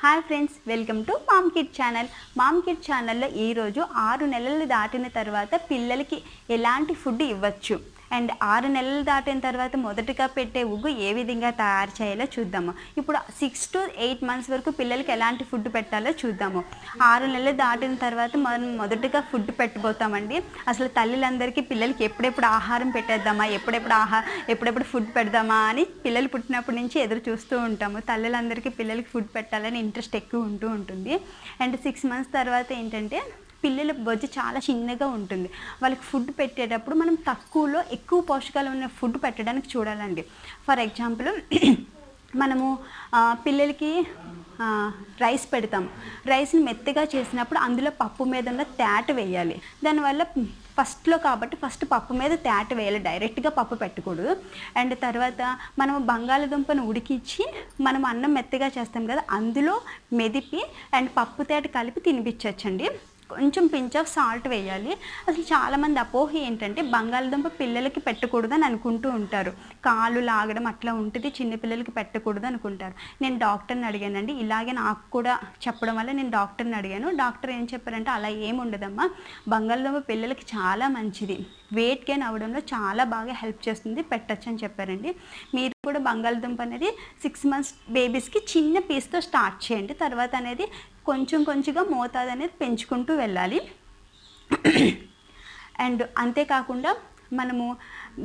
Hi friends, welcome to mom kid channel. Mom kid ఛానల్లో ఈరోజు 6 నెలలు దాటిన తర్వాత పిల్లలకి ఎలాంటి ఫుడ్ ఇవ్వచ్చు అండ్ 6 నెలలు దాటిన తర్వాత మొదటగా పెట్టే ఉగ్గు ఏ విధంగా తయారు చేయాలో చూద్దాము. ఇప్పుడు 6 to 8 months వరకు పిల్లలకి ఎలాంటి ఫుడ్ పెట్టాలో చూద్దాము. 6 నెలలు దాటిన తర్వాత మనం మొదటగా ఫుడ్ పెట్టబోతామండి. అసలు తల్లులందరికీ పిల్లలకి ఎప్పుడెప్పుడు ఆహారం పెట్టేద్దామా, ఎప్పుడెప్పుడు ఫుడ్ పెడదామా అని పిల్లలు పుట్టినప్పటి నుంచి ఎదురు చూస్తూ ఉంటాము. తల్లులందరికీ పిల్లలకి ఫుడ్ పెట్టాలని ఇంట్రెస్ట్ ఎక్కువ ఉంటుంది. అండ్ 6 months తర్వాత ఏంటంటే పిల్లల బొజ్జు చాలా చిన్నగా ఉంటుంది. వాళ్ళకి ఫుడ్ పెట్టేటప్పుడు మనం తక్కువలో ఎక్కువ పోషకాలు ఉన్న ఫుడ్ పెట్టడానికి చూడాలండి. ఫర్ ఎగ్జాంపుల్ మనము పిల్లలకి రైస్ పెడతాం. రైస్ని మెత్తగా చేసినప్పుడు అందులో పప్పు మీద ఉన్న తేట వేయాలి. దానివల్ల ఫస్ట్లో కాబట్టి ఫస్ట్ పప్పు మీద తేట వేయాలి, డైరెక్ట్గా పప్పు పెట్టకూడదు. అండ్ తర్వాత మనం బంగాళదుంపను ఉడికించి మనం అన్నం మెత్తగా చేస్తాం కదా, అందులో మెదిపి అండ్ పప్పు తేట కలిపి తినిపించవచ్చండి. కొంచెం పించ్ ఆఫ్ సాల్ట్ వేయాలి. అసలు చాలామంది అపోహ ఏంటంటే బంగాళదుంప పిల్లలకి పెట్టకూడదు అని అనుకుంటూ ఉంటారు. కాలు లాగడం అట్లా ఉంటుంది, చిన్నపిల్లలకి పెట్టకూడదు అనుకుంటారు. నేను డాక్టర్ని అడిగానండి, ఇలాగే నాకు కూడా చెప్పడం వల్ల నేను డాక్టర్ని అడిగాను. డాక్టర్ ఏం చెప్పారంటే అలా ఏమి ఉండదమ్మా, బంగాళదుంప పిల్లలకి చాలా మంచిది, వెయిట్ గెయిన్ అవ్వడంలో చాలా బాగా హెల్ప్ చేస్తుంది, పెట్టచ్చు అని చెప్పారండి. మీరు కూడా బంగాళదుంప అనేది 6 months బేబీస్కి చిన్న పీస్తో స్టార్ట్ చేయండి. తర్వాత అనేది కొంచెంగా మోతాదు అనేది పెంచుకుంటూ వెళ్ళాలి. అండ్ అంతేకాకుండా మనము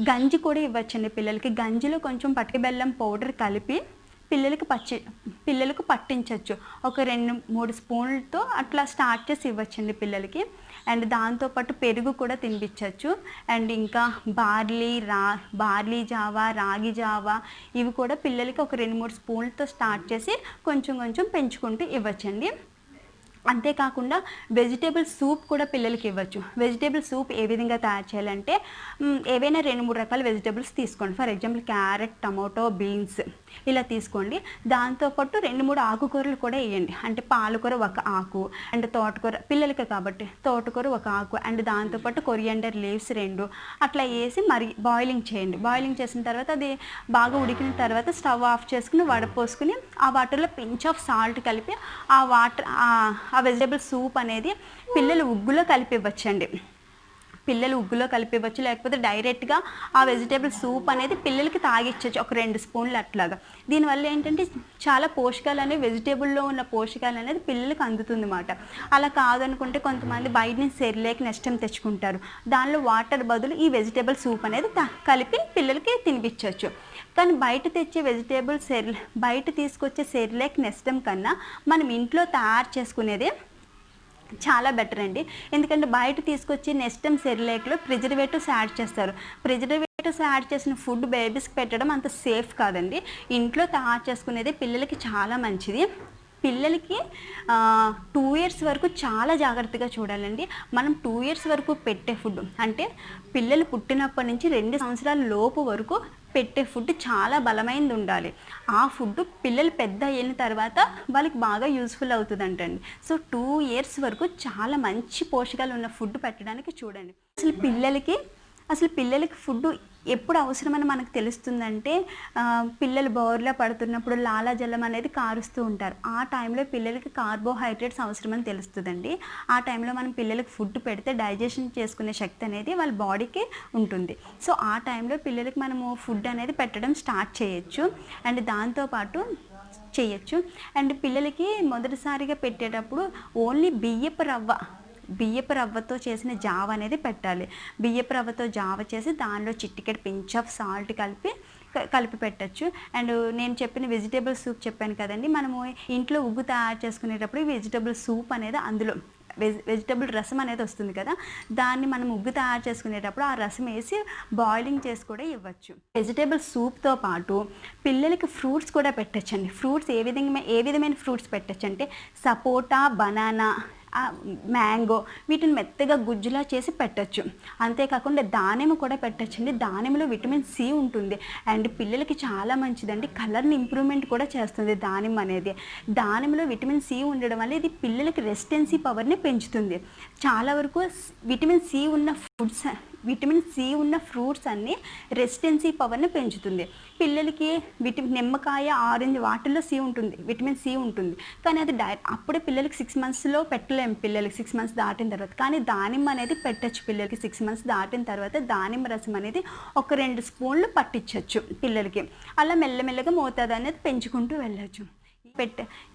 గంజి కూడా ఇవ్వచ్చండి పిల్లలకి. గంజిలో కొంచెం పటిక బెల్లం పౌడర్ కలిపి పిల్లలకు పట్టించవచ్చు. ఒక 2-3 స్పూన్లతో అట్లా స్టార్ట్ చేసి ఇవ్వచ్చండి పిల్లలకి. అండ్ దాంతోపాటు పెరుగు కూడా తినిపించవచ్చు. అండ్ ఇంకా బార్లీ జావా, రాగి జావా ఇవి కూడా పిల్లలకి ఒక 2-3 స్పూన్లతో స్టార్ట్ చేసి కొంచెం పెంచుకుంటూ ఇవ్వచ్చండి. అంతేకాకుండా వెజిటేబుల్ సూప్ కూడా పిల్లలకి ఇవ్వచ్చు. వెజిటేబుల్ సూప్ ఏ విధంగా తయారు చేయాలంటే ఏవైనా 2-3 రకాల వెజిటేబుల్స్ తీసుకోండి. For example carrot, tomato, beans ఇలా తీసుకోండి. దాంతోపాటు 2-3 ఆకుకూరలు కూడా వేయండి. అంటే పాలకూర ఒక ఆకు అండ్ తోటకూర, పిల్లలకి కాబట్టి తోటకూర ఒక ఆకు అండ్ దాంతోపాటు కొరియాండర్ లీవ్స్ 2 అట్లా వేసి మరి బాయిలింగ్ చేయండి. బాయిలింగ్ చేసిన తర్వాత అది బాగా ఉడికిన తర్వాత స్టవ్ ఆఫ్ చేసుకుని వడపోసుకుని ఆ వాటర్లో పించ్ ఆఫ్ సాల్ట్ కలిపి ఆ వెజిటేబుల్ సూప్ అనేది పిల్లలు ఉగ్గులో కలిపివ్వచ్చండి. ఉగ్గులో కలిపివ్వచ్చు, లేకపోతే డైరెక్ట్గా ఆ వెజిటేబుల్ సూప్ అనేది పిల్లలకి తాగిచ్చచ్చు ఒక 2 స్పూన్లు అట్లాగా. దీనివల్ల ఏంటంటే చాలా పోషకాలు అనేవి, వెజిటేబుల్లో ఉన్న పోషకాలు అనేది పిల్లలకి అందుతుంది అన్నమాట. అలా కాదనుకుంటే కొంతమంది బయట నుంచి సెరిలాక్ నెస్టమ్ తెచ్చుకుంటారు. దానిలో వాటర్ బదులు ఈ వెజిటేబుల్ సూప్ అనేది కలిపి పిల్లలకి తినిపించవచ్చు. కానీ బయట తీసుకొచ్చే సెరిలాక్ నెస్టమ్ కన్నా మనం ఇంట్లో తయారు చేసుకునేదే చాలా బెటర్ అండి. ఎందుకంటే బయట తీసుకొచ్చి నెస్టమ్ సెరిలాక్లో ప్రిజర్వేటివ్స్ యాడ్ చేస్తారు. ప్రిజర్వేటివ్స్ యాడ్ చేసిన ఫుడ్ బేబీస్కి పెట్టడం అంత సేఫ్ కాదండి. ఇంట్లో తయారు చేసుకునేది పిల్లలకి చాలా మంచిది. పిల్లలకి 2 years వరకు చాలా జాగ్రత్తగా చూడాలండి. మనం 2 years వరకు పెట్టే ఫుడ్ అంటే పిల్లలు పుట్టినప్పటి నుంచి 2 సంవత్సరాల లోపు వరకు పెట్టే ఫుడ్ చాలా బలమైనది ఉండాలి. ఆ ఫుడ్ పిల్లలు పెద్ద అయిన తర్వాత వాళ్ళకి బాగా యూస్ఫుల్ అవుతుందంటండి. సో 2 years వరకు చాలా మంచి పోషకాలు ఉన్న ఫుడ్ పెట్టడానికి చూడండి. అసలు పిల్లలకి ఫుడ్ ఎప్పుడు అవసరమని మనకు తెలుస్తుందంటే పిల్లలు బోర్లా పడుతున్నప్పుడు లాలాజలం అనేది కారుస్తూ ఉంటారు. ఆ టైంలో పిల్లలకి కార్బోహైడ్రేట్స్ అవసరమని తెలుస్తుందండి. ఆ టైంలో మనం పిల్లలకి ఫుడ్ పెడితే డైజెషన్ చేసుకునే శక్తి అనేది వాళ్ళ బాడీకి ఉంటుంది. సో ఆ టైంలో పిల్లలకి మనము ఫుడ్ అనేది పెట్టడం స్టార్ట్ చేయొచ్చు. అండ్ దాంతోపాటు అండ్ పిల్లలకి మొదటిసారిగా పెట్టేటప్పుడు ఓన్లీ బియ్యపు రవ్వతో చేసిన జావ అనేది పెట్టాలి. బియ్యపు రవ్వతో జావ చేసి దానిలో చిటికెడు పించ్ ఆఫ్ సాల్ట్ కలిపి పెట్టచ్చు. అండ్ నేను చెప్పిన వెజిటేబుల్ సూప్ చెప్పాను కదండి, మనము ఇంట్లో ఉగ్గు తయారు చేసుకునేటప్పుడు వెజిటేబుల్ సూప్ అనేది అందులో వెజిటేబుల్ రసం అనేది వస్తుంది కదా, దాన్ని మనం ఉగ్గు తయారు చేసుకునేటప్పుడు ఆ రసం వేసి బాయిలింగ్ చేసి కూడా ఇవ్వచ్చు. వెజిటేబుల్ సూప్తో పాటు పిల్లలకి ఫ్రూట్స్ కూడా పెట్టచ్చండి. ఫ్రూట్స్ ఏ విధమైన ఫ్రూట్స్ పెట్టచ్చు అంటే సపోటా, బనానా, మ్యాంగో వీటిని మెత్తగా గుజ్జులా చేసి పెట్టచ్చు. అంతేకాకుండా దానిమ్మ కూడా పెట్టచ్చండి. దానిమ్మలో విటమిన్ సి ఉంటుంది అండ్ పిల్లలకి చాలా మంచిదండి. కలర్ని ఇంప్రూవ్మెంట్ కూడా చేస్తుంది దానిమ్మ అనేది. దానిమ్మలో విటమిన్ సి ఉండడం వల్ల ఇది పిల్లలకి రెసిస్టెన్సీ పవర్ని పెంచుతుంది. చాలా వరకు విటమిన్ సి ఉన్న ఫుడ్స్ విటమిన్ సి ఉన్న ఫ్రూట్స్ అన్నీ రెసిస్టెన్సీ పవర్ని పెంచుతుంది. పిల్లలకి నిమ్మకాయ, ఆరెంజ్ వాటిల్లో సి ఉంటుంది, విటమిన్ సి ఉంటుంది. కానీ అది అప్పుడే పిల్లలకి 6 మంత్స్లో పెట్టలేము, పిల్లలకి 6 మంత్స్ దాటిన తర్వాత. కానీ దానిమ్మ అనేది పెట్టచ్చు పిల్లలకి 6 మంత్స్ దాటిన తర్వాత. దానిమ్మ రసం అనేది ఒక 2 స్పూన్లు పట్టించవచ్చు పిల్లలకి. అలా మెల్లమెల్లగా మోతాదు అనేది పెంచుకుంటూ వెళ్ళచ్చు.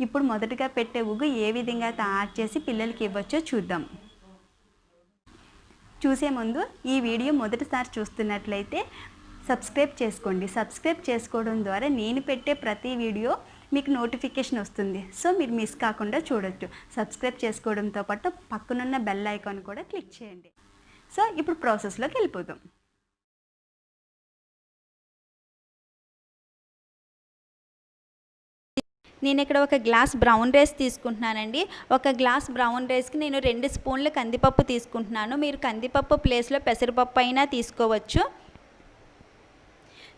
ఇప్పుడు మొదటగా పెట్టే ఉగ్గు ఏ విధంగా తయారు చేసి పిల్లలకి ఇవ్వచ్చో చూద్దాం. చూసే ముందు ఈ వీడియో మొదటిసారి చూస్తున్నట్లయితే సబ్స్క్రైబ్ చేసుకోండి. సబ్స్క్రైబ్ చేసుకోవడం ద్వారా నేను పెట్టే ప్రతి వీడియో మీకు నోటిఫికేషన్ వస్తుంది. సో మీరు మిస్ కాకుండా చూడొచ్చు. సబ్స్క్రైబ్ చేసుకోవడంతో పాటు పక్కనున్న బెల్ ఐకాన్ కూడా క్లిక్ చేయండి. సో ఇప్పుడు ప్రాసెస్లోకి వెళ్ళిపోదాం. నేను ఇక్కడ ఒక గ్లాస్ బ్రౌన్ రైస్ తీసుకుంటున్నానండి. ఒక గ్లాస్ బ్రౌన్ రైస్కి నేను 2 స్పూన్ల కందిపప్పు తీసుకుంటున్నాను. మీరు కందిపప్పు ప్లేస్లో పెసరపప్పు అయినా తీసుకోవచ్చు.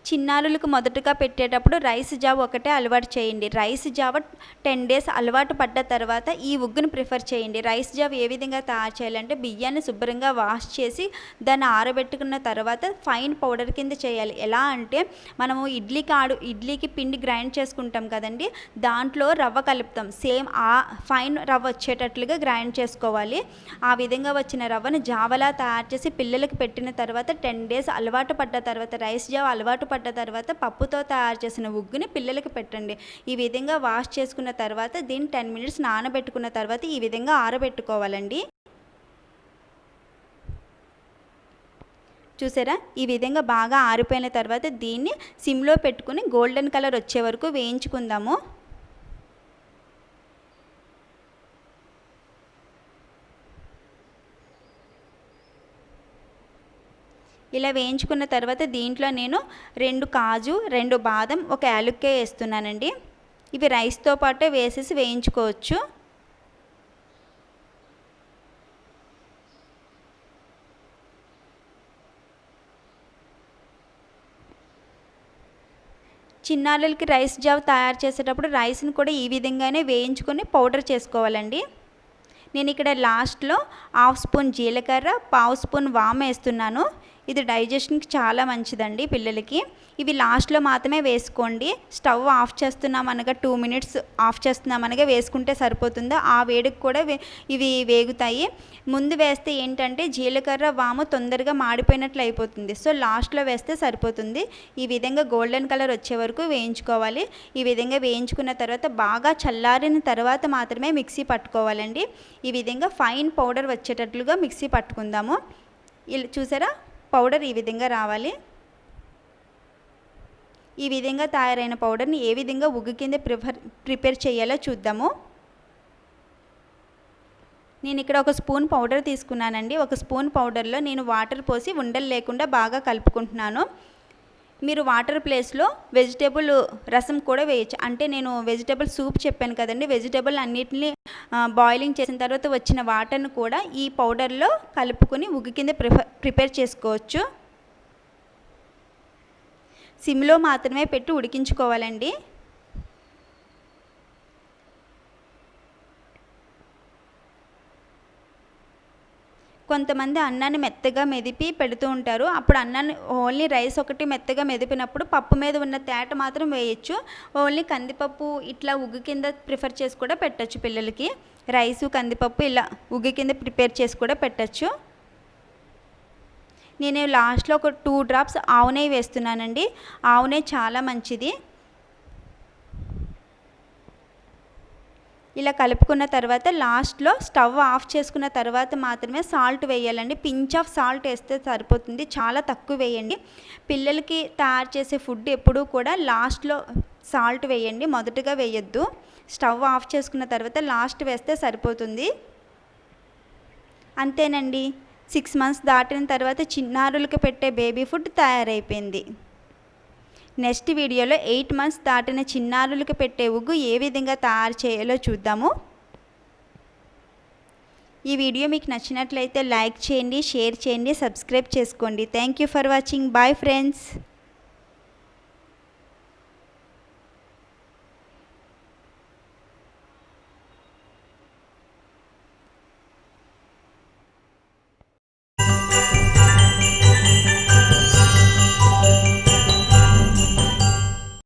చిన్నారులకు మొదటగా పెట్టేటప్పుడు రైస్ జావ ఒకటే అలవాటు చేయండి. రైస్ జావ 10 డేస్ అలవాటు పడ్డ తర్వాత ఈ ఉగ్గును ప్రిఫర్ చేయండి. రైస్ జావ ఏ విధంగా తయారు చేయాలంటే బియ్యాన్ని శుభ్రంగా వాష్ చేసి దాన్ని ఆరబెట్టుకున్న తర్వాత ఫైన్ పౌడర్ కింద చేయాలి. ఎలా అంటే మనము ఇడ్లీకి పిండి గ్రైండ్ చేసుకుంటాం కదండి, దాంట్లో రవ్వ కలుపుతాం. సేమ్ ఆ ఫైన్ రవ్వ వచ్చేటట్లుగా గ్రైండ్ చేసుకోవాలి. ఆ విధంగా వచ్చిన రవ్వను జావలా తయారు చేసి పిల్లలకు పెట్టిన తర్వాత 10 డేస్ అలవాటు పడ్డ తర్వాత, రైస్ జావ అలవాటు పడ్డ తర్వాత పప్పుతో తయారు చేసిన ఉగ్గుని పిల్లలకి పెట్టండి. ఈ విధంగా వాష్ చేసుకున్న తర్వాత దీన్ని 10 మినిట్స్ నానబెట్టుకున్న తర్వాత ఈ విధంగా ఆరబెట్టుకోవాలండి. చూసారా, ఈ విధంగా బాగా ఆరిపోయిన తర్వాత దీన్ని సిమ్లో పెట్టుకుని గోల్డెన్ కలర్ వచ్చే వరకు వేయించుకుందాము. ఇలా వేయించుకున్న తర్వాత దీంట్లో నేను 2 కాజు, 2 బాదం, 1 యాలక్కాయ వేస్తున్నానండి. ఇవి రైస్తో పాటే వేసేసి వేయించుకోవచ్చు. చిన్నారులకి రైస్ జావ తయారు చేసేటప్పుడు రైస్ని కూడా ఈ విధంగానే వేయించుకొని పౌడర్ చేసుకోవాలండి. నేను ఇక్కడ లాస్ట్లో 1/2 స్పూన్ జీలకర్ర, 1/2 స్పూన్ వాము వేస్తున్నాను. ఇది డైజెషన్కి చాలా మంచిదండి పిల్లలకి. ఇవి లాస్ట్లో మాత్రమే వేసుకోండి. స్టవ్ ఆఫ్ చేస్తున్నామనగా 2 మినిట్స్ ఆఫ్ చేస్తున్నామనగా వేసుకుంటే సరిపోతుంది. ఆ వేడికి కూడా ఇవి వేగుతాయి. ముందు వేస్తే ఏంటంటే జీలకర్ర, వాము తొందరగా మాడిపోయినట్లు అయిపోతుంది. సో లాస్ట్లో వేస్తే సరిపోతుంది. ఈ విధంగా గోల్డెన్ కలర్ వచ్చే వరకు వేయించుకోవాలి. ఈ విధంగా వేయించుకున్న తర్వాత బాగా చల్లారిన తర్వాత మాత్రమే మిక్సీ పట్టుకోవాలండి. ఈ విధంగా ఫైన్ పౌడర్ వచ్చేటట్లుగా మిక్సీ పట్టుకుందాము. ఇలా చూసారా, పౌడర్ ఈ విధంగా రావాలి. ఈ విధంగా తయారైన పౌడర్ని ఏ విధంగా ఉగ్గు కింద ప్రిపేర్ చేయాలో చూద్దాము. నేను ఇక్కడ 1 స్పూన్ పౌడర్ తీసుకున్నానండి. 1 స్పూన్ పౌడర్లో నేను వాటర్ పోసి ఉండలు లేకుండా బాగా కలుపుకుంటున్నాను. మీరు వాటర్ ప్లేస్లో వెజిటేబుల్ రసం కూడా వేయచ్చు. అంటే నేను వెజిటేబుల్ సూప్ చెప్పాను కదండి, వెజిటేబుల్ అన్నిటిని బాయిలింగ్ చేసిన తర్వాత వచ్చిన వాటర్ను కూడా ఈ పౌడర్లో కలుపుకొని ఉగ్గు కింద ప్రిపేర్ చేసుకోవచ్చు. సిమ్లో మాత్రమే పెట్టి ఉడికించుకోవాలండి. కొంతమంది అన్నాన్ని మెత్తగా మెదిపి పెడుతూ ఉంటారు. అప్పుడు అన్నాన్ని ఓన్లీ రైస్ ఒకటి మెత్తగా మెదిపినప్పుడు పప్పు మీద ఉన్న తేట మాత్రం వేయచ్చు. ఓన్లీ కందిపప్పు ఇట్లా ఉగ్గు కింద ప్రిఫర్ చేసి కూడా పెట్టచ్చు పిల్లలకి. రైసు కందిపప్పు ఇలా ఉగ్గు కింద ప్రిపేర్ చేసి కూడా పెట్టచ్చు. నేను లాస్ట్లో ఒక 2 డ్రాప్స్ ఆవు నెయ్యి వేస్తున్నానండి. ఆవు నెయ్యి చాలా మంచిది. ఇలా కలుపుకున్న తర్వాత లాస్ట్లో స్టవ్ ఆఫ్ చేసుకున్న తర్వాత మాత్రమే సాల్ట్ వేయాలండి. పించ్ ఆఫ్ సాల్ట్ వేస్తే సరిపోతుంది, చాలా తక్కువ వేయండి. పిల్లలకి తయారు చేసే ఫుడ్ ఎప్పుడూ కూడా లాస్ట్లో సాల్ట్ వేయండి, మొదటగా వేయొద్దు. స్టవ్ ఆఫ్ చేసుకున్న తర్వాత లాస్ట్ వేస్తే సరిపోతుంది. అంతేనండి, 6 మంత్స్ దాటిన తర్వాత చిన్నారులకు పెట్టే బేబీ ఫుడ్ తయారైపోయింది. నెక్స్ట్ వీడియోలో 8 మంత్స్ దాటిన చిన్నారులకు పెట్టే ఉగ్గు ఏ విధంగా తయారు చేయాలో చూద్దాము. ఈ వీడియో మీకు నచ్చినట్లయితే లైక్ చేయండి, షేర్ చేయండి, సబ్స్క్రైబ్ చేసుకోండి. Thank you for watching. Bye friends.